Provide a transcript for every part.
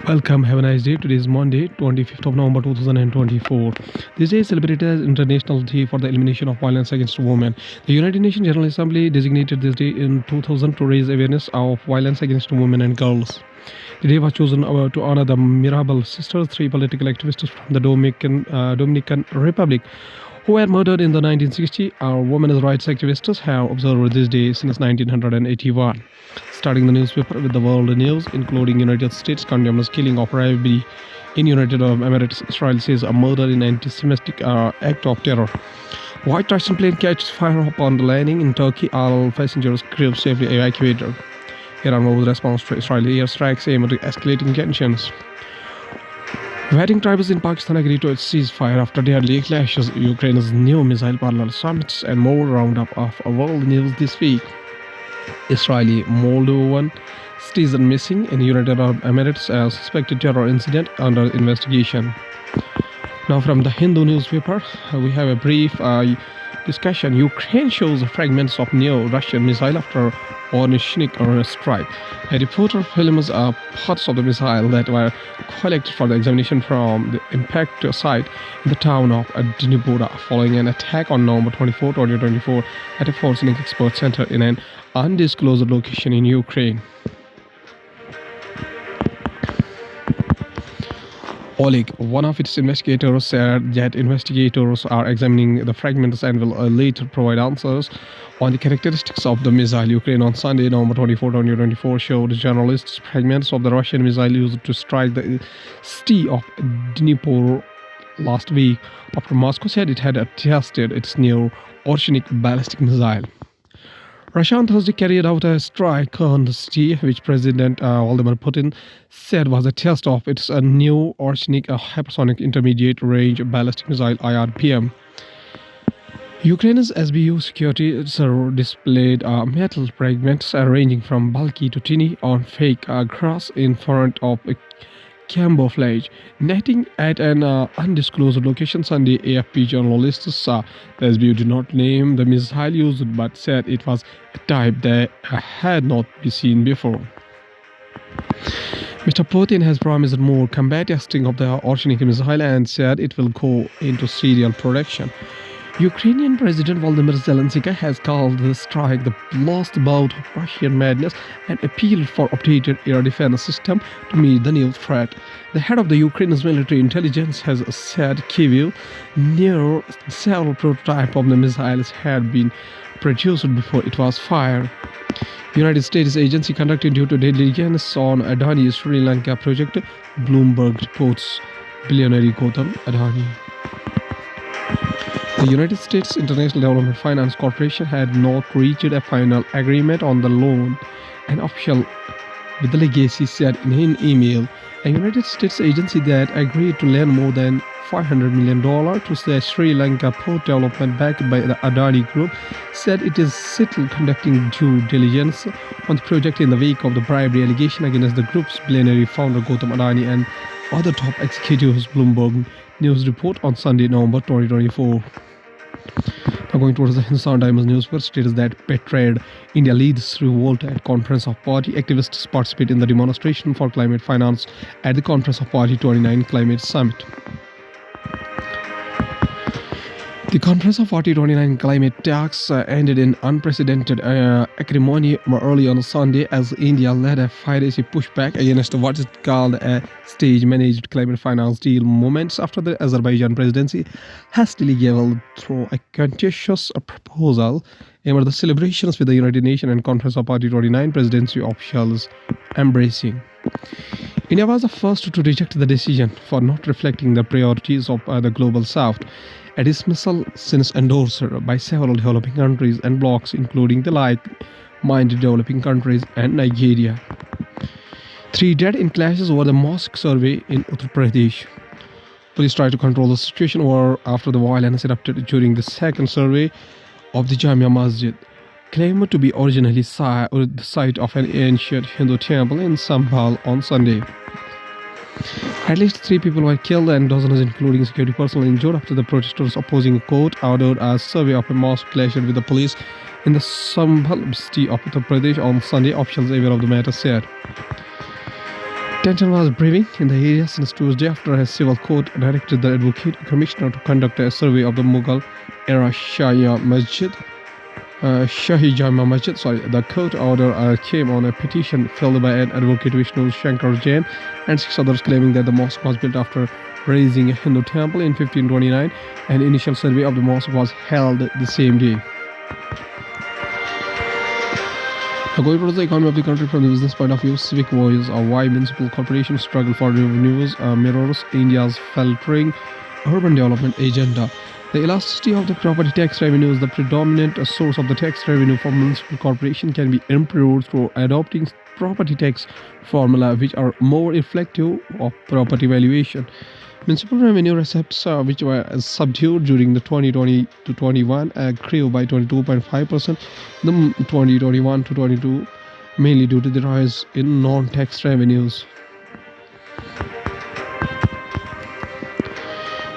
Welcome, have a nice day. Today is Monday, 25th of November 2024. This day is celebrated as International Day for the Elimination of Violence Against Women. The United Nations General Assembly designated this day in 2000 to raise awareness of violence against women and girls. The day was chosen to honor the Mirabal sisters, three political activists from the Dominican Republic who were murdered in the 1960s. Our women's rights activists have observed this day since 1981. Starting the newspaper with the world news, including United States condemns killing of Rabi in United Arab Emirates. Israel says a murder in anti-Semitic act of terror. White Russian plane catches fire upon the landing in Turkey. All passengers crew safely evacuated. Iran moves response to Israeli airstrikes aimed at escalating tensions. Fighting tribes in Pakistan agree to a ceasefire after deadly clashes. Ukraine's new missile parallel summits and more roundup of world news this week. Israeli Moldovan citizen missing in United Arab Emirates as suspected terror incident under investigation. Now from the Hindu newspaper, we have a brief discussion. Ukraine shows fragments of new Russian missile after Ornishnik strike. A reporter films parts of the missile that were collected for the examination from the impact site in the town of Dnipro following an attack on November 24, 2024 at a forcing expert center in an undisclosed location in Ukraine. Oleg, one of its investigators, said that investigators are examining the fragments and will later provide answers on the characteristics of the missile. Ukraine on Sunday, November 24, 2024, showed journalists fragments of the Russian missile used to strike the city of Dnipro last week, after Moscow said it had tested its new Orshnik ballistic missile. Russia on Thursday carried out a strike on the city, which President Vladimir Putin said was a test of its new Orshnik hypersonic intermediate-range ballistic missile (IRBM). Ukraine's SBU security displayed metal fragments ranging from bulky to tiny on fake grass in front of a camouflage netting at an undisclosed location Sunday. AFP journalists saw the SBU did not name the missile used but said it was a type that had not been seen before. Mr. Putin has promised more combat testing of the Orshnik missile and said it will go into serial production. Ukrainian President Volodymyr Zelensky has called the strike the last bout of Russian madness and appealed for updated air defense system to meet the new threat. The head of the Ukraine's military intelligence has said Kyiv near several prototypes of the missiles had been produced before it was fired. United States agency conducted due to diligence on Adani's Sri Lanka project, Bloomberg reports billionaire Gautam Adani. The United States International Development Finance Corporation had not reached a final agreement on the loan, an official with the legacy said in an email. A United States agency that agreed to lend more than $500 million to the Sri Lanka port development backed by the Adani Group said it is still conducting due diligence on the project in the wake of the bribery allegation against the group's billionaire founder Gautam Adani and other top executives, Bloomberg News report on Sunday, November 2024. Now going towards the Hindustan Times newspaper, states that betrayed India leads revolt at Conference of Party. Activists participate in the demonstration for climate finance at the Conference of Party 29 Climate Summit. The Conference of Party 29 climate talks ended in unprecedented acrimony early on Sunday as India led a fiery pushback against what is called a stage-managed climate finance deal moments after the Azerbaijan presidency hastily gave through a contentious proposal amid the celebrations with the United Nations and Conference of Party 29 presidency officials embracing. India was the first to reject the decision for not reflecting the priorities of the global south, a dismissal since endorsed by several developing countries and blocs including the like-minded developing countries and Nigeria. 3 dead in clashes over the mosque survey in Uttar Pradesh. Police tried to control the situation after the violence erupted during the second survey of the Jamia Masjid, claimed to be originally the site of an ancient Hindu temple in Sambhal on Sunday. At least 3 people were killed and dozens, including security personnel, injured after the protesters opposing a court ordered a survey of a mosque clashed with the police in the Sambhal city of Uttar Pradesh on Sunday, officials aware of the matter said. Tension was brewing in the area since Tuesday after a civil court directed the Advocate Commissioner to conduct a survey of the Mughal-era Shahi Jama Masjid. The court order came on a petition filed by an advocate Vishnu Shankar Jain and 6 others claiming that the mosque was built after razing a Hindu temple in 1529. An initial survey of the mosque was held the same day. Now going towards the economy of the country from the business point of view, civic voice of why municipal corporations struggle for revenues mirrors India's faltering urban development agenda. The elasticity of the property tax revenue is the predominant source of the tax revenue for municipal corporation can be improved through adopting property tax formula which are more reflective of property valuation. Municipal revenue receipts, which were subdued during the 2020 to 21, grew by 22.5% in the 2021 to 22, mainly due to the rise in non-tax revenues.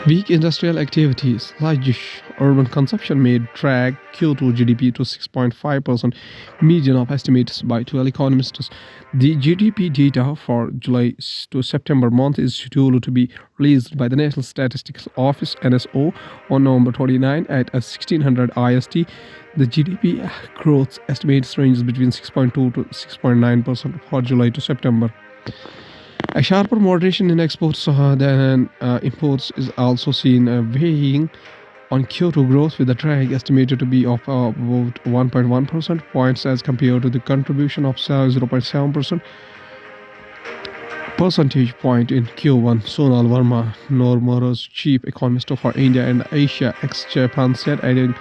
Weak industrial activities, sluggish urban consumption may drag Q2 GDP to 6.5%, median of estimates by 12 economists. The GDP data for July to September month is scheduled to be released by the National Statistics Office (NSO) on November 29 at 1600 IST. The GDP growth estimates ranges between 6.2 to 6.9% for July to September. A sharper moderation in exports than imports is also seen weighing on Q2 growth, with the drag estimated to be of about 1.1% points as compared to the contribution of 0.7% percentage point in Q1. Sonal Verma, Nomura's chief economist for India and Asia ex-Japan, said, adding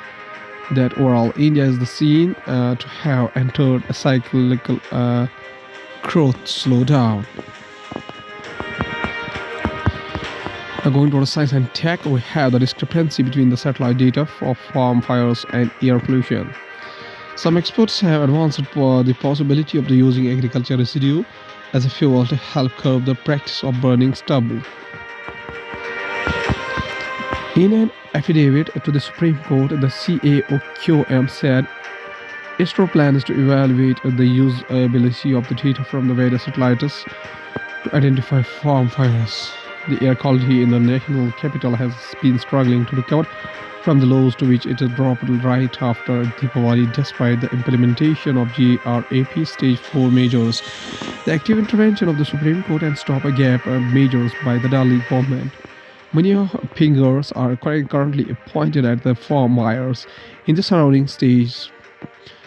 that overall India is the seen to have entered a cyclical growth slowdown. Now going towards science and tech, we have the discrepancy between the satellite data of farm fires and air pollution. Some experts have advanced for the possibility of using agriculture residue as a fuel to help curb the practice of burning stubble. In an affidavit to the Supreme Court, the CAOQM said ISRO plans to evaluate the usability of the data from the various satellites to identify farm fires. The air quality in the national capital has been struggling to recover from the lows to which it dropped right after Deepavali, despite the implementation of GRAP Stage 4 measures. The active intervention of the Supreme Court and stop-gap measures by the Delhi government. Many fingers are currently pointed at the farm fires in the surrounding states,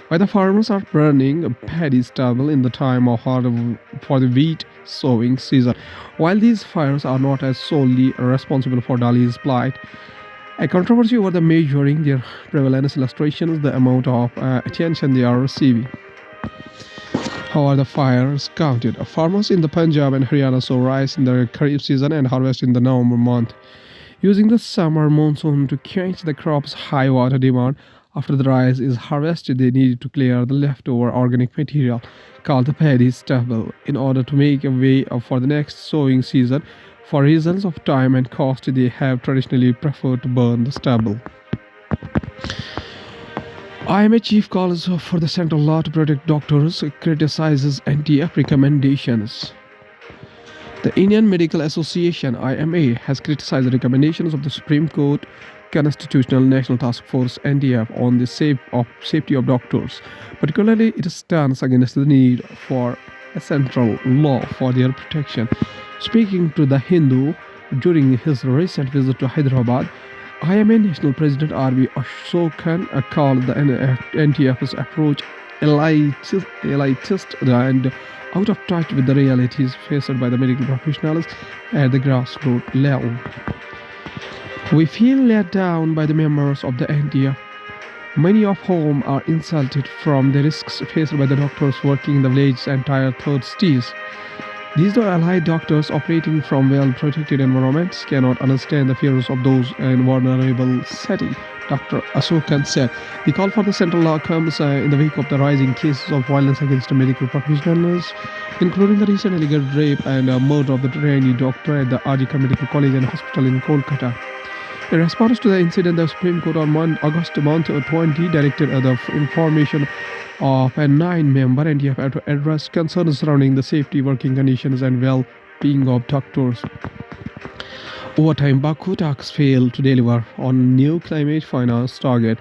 where the farmers are burning paddy stubble in the time of harvest for the wheat sowing season. While these fires are not as solely responsible for Delhi's plight, a controversy over the measuring their prevalence illustrates the amount of attention they are receiving. How are the fires counted? Farmers in the Punjab and Haryana sow rice in the Kharif season and harvest in the November month, using the summer monsoon to quench the crop's high water demand. After the rice is harvested, they need to clear the leftover organic material, called the paddy stubble, in order to make a way for the next sowing season. For reasons of time and cost, they have traditionally preferred to burn the stubble. IMA chief calls for the central law to protect doctors, criticizes anti-F recommendations. The Indian Medical Association (IMA) has criticized the recommendations of the Supreme Court Constitutional National Task Force (NTF) on the safety of doctors. Particularly, it stands against the need for a central law for their protection. Speaking to The Hindu during his recent visit to Hyderabad, IMA National President R.B. Ashokan called the NTF's approach elitist and out of touch with the realities faced by the medical professionals at the grassroots level. We feel let down by the members of the NTF, many of whom are insulted from the risks faced by the doctors working in the villages and tier 3 cities. These are allied doctors operating from well-protected environments cannot understand the fears of those in vulnerable setting, Dr. Ashokan said. The call for the central law comes in the wake of the rising cases of violence against medical professionals, including the recent alleged rape and murder of the trainee doctor at the Ajika Medical College and Hospital in Kolkata. In response to the incident, the Supreme Court on August 20 directed the Information of a nine-member NTF to address concerns surrounding the safety, working conditions, and well-being of doctors. Over time, Baku talks failed to deliver on new climate finance target.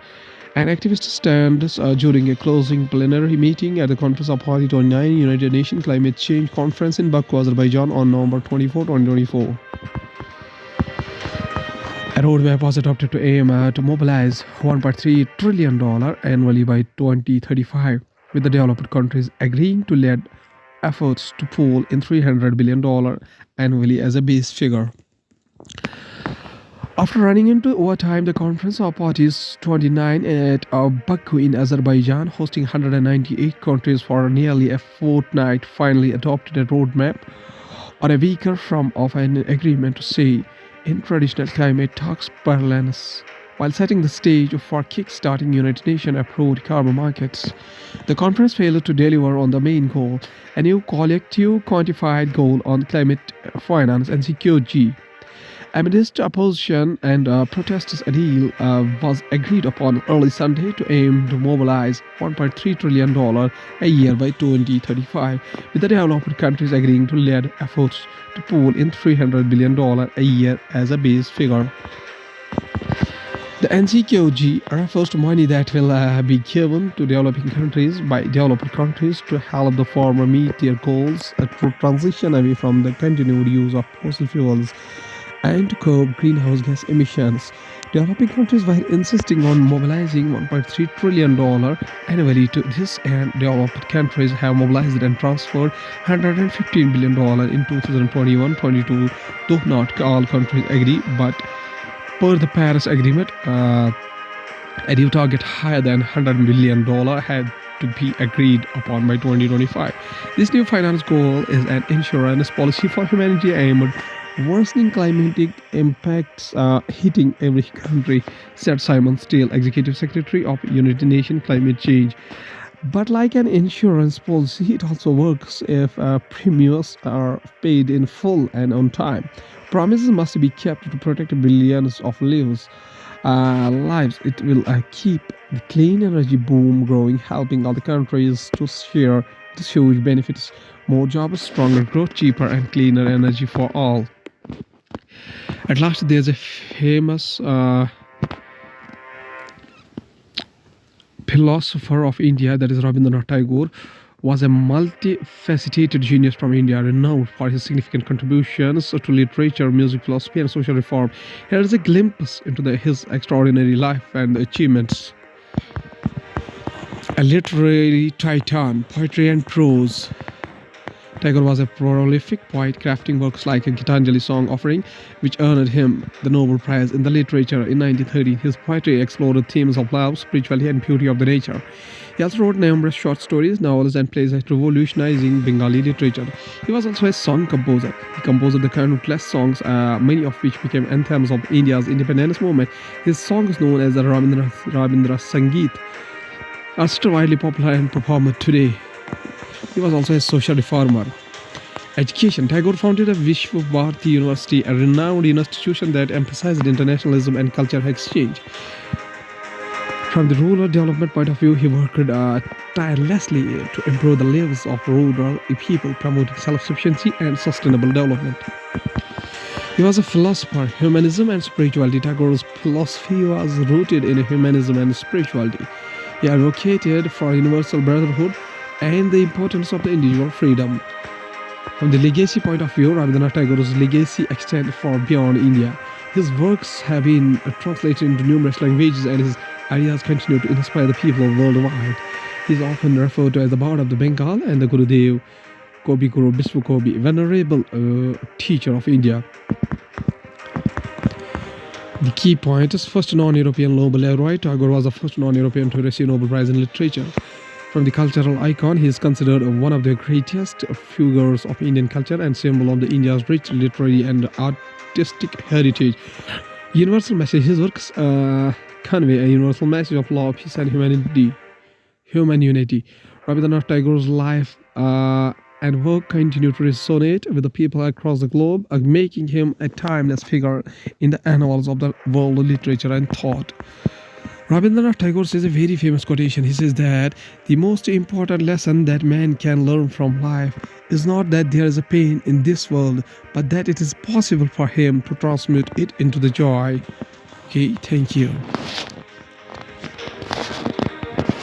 An activist stands during a closing plenary meeting at the Conference of Party 29 United Nations Climate Change Conference in Baku, Azerbaijan on November 24, 2024. A roadmap was adopted to aim to mobilize $1.3 trillion annually by 2035, with the developed countries agreeing to lead efforts to pool in $300 billion annually as a base figure. After running into overtime, the Conference of Parties 29 at Baku in Azerbaijan, hosting 198 countries for nearly a fortnight, finally adopted a roadmap on a weaker form of an agreement to say in traditional climate talks parlance, while setting the stage for kick-starting United Nations approved carbon markets. The conference failed to deliver on the main goal, a new collective quantified goal on climate finance and security. Amidst opposition and protests, a deal was agreed upon early Sunday to aim to mobilize $1.3 trillion a year by 2035, with the developed countries agreeing to lead efforts to pool in $300 billion a year as a base figure. The NCQG refers to money that will be given to developing countries by developed countries to help the former meet their goals through transition away from the continued use of fossil fuels and to curb greenhouse gas emissions. Developing countries were insisting on mobilizing $1.3 trillion annually to this end. Developed countries have mobilized and transferred $115 billion in 2021-22, though not all countries agree, but per the Paris Agreement, a new target higher than $100 billion had to be agreed upon by 2025. This new finance goal is an insurance policy for humanity aimed worsening climatic impacts hitting every country, said Simon Steele, Executive Secretary of United Nations Climate Change. But like an insurance policy, it also works if premiums are paid in full and on time. Promises must be kept to protect billions of lives. It will keep the clean energy boom growing, helping other countries to share these huge benefits. More jobs, stronger growth, cheaper and cleaner energy for all. At last, there's a famous philosopher of India, that is Rabindranath Tagore, was a multifaceted genius from India, renowned for his significant contributions to literature, music, philosophy, and social reform. Here is a glimpse into his extraordinary life and achievements. A literary titan, poetry and prose. Tagore was a prolific poet, crafting works like a Gitanjali song offering, which earned him the Nobel Prize in the Literature in 1930. His poetry explored themes of love, spirituality, and beauty of the nature. He also wrote numerous short stories, novels, and plays revolutionizing Bengali literature. He was also a song composer. He composed the countless songs, many of which became anthems of India's independence movement. His songs, known as the Rabindra Sangeet, are still widely popular and performed today. He was also a social reformer. Education. Tagore founded a Vishwa Bharati University, a renowned institution that emphasized internationalism and cultural exchange. From the rural development point of view, he worked tirelessly to improve the lives of rural people, promoting self-sufficiency and sustainable development. He was a philosopher, humanism and spirituality. Tagore's philosophy was rooted in humanism and spirituality. He advocated for universal brotherhood and the importance of the individual freedom. From the legacy point of view, Rabindranath Tagore's legacy extends far beyond India. His works have been translated into numerous languages and his ideas continue to inspire the people worldwide. He is often referred to as the Bard of the Bengal and the Gurudev Kobi Guru Biswa Kobi, venerable teacher of India. The key point is first non-European Nobel laureate. Tagore was the first non-European to receive Nobel Prize in Literature. From the cultural icon, he is considered one of the greatest figures of Indian culture and symbol of India's rich literary and artistic heritage. Universal message. His works convey a universal message of love, peace, and human unity. Rabindranath Tagore's life and work continue to resonate with the people across the globe, making him a timeless figure in the annals of the world literature and thought. Rabindranath Tagore says a very famous quotation. He says that the most important lesson that man can learn from life is not that there is a pain in this world, but that it is possible for him to transmute it into the joy. Okay, thank you.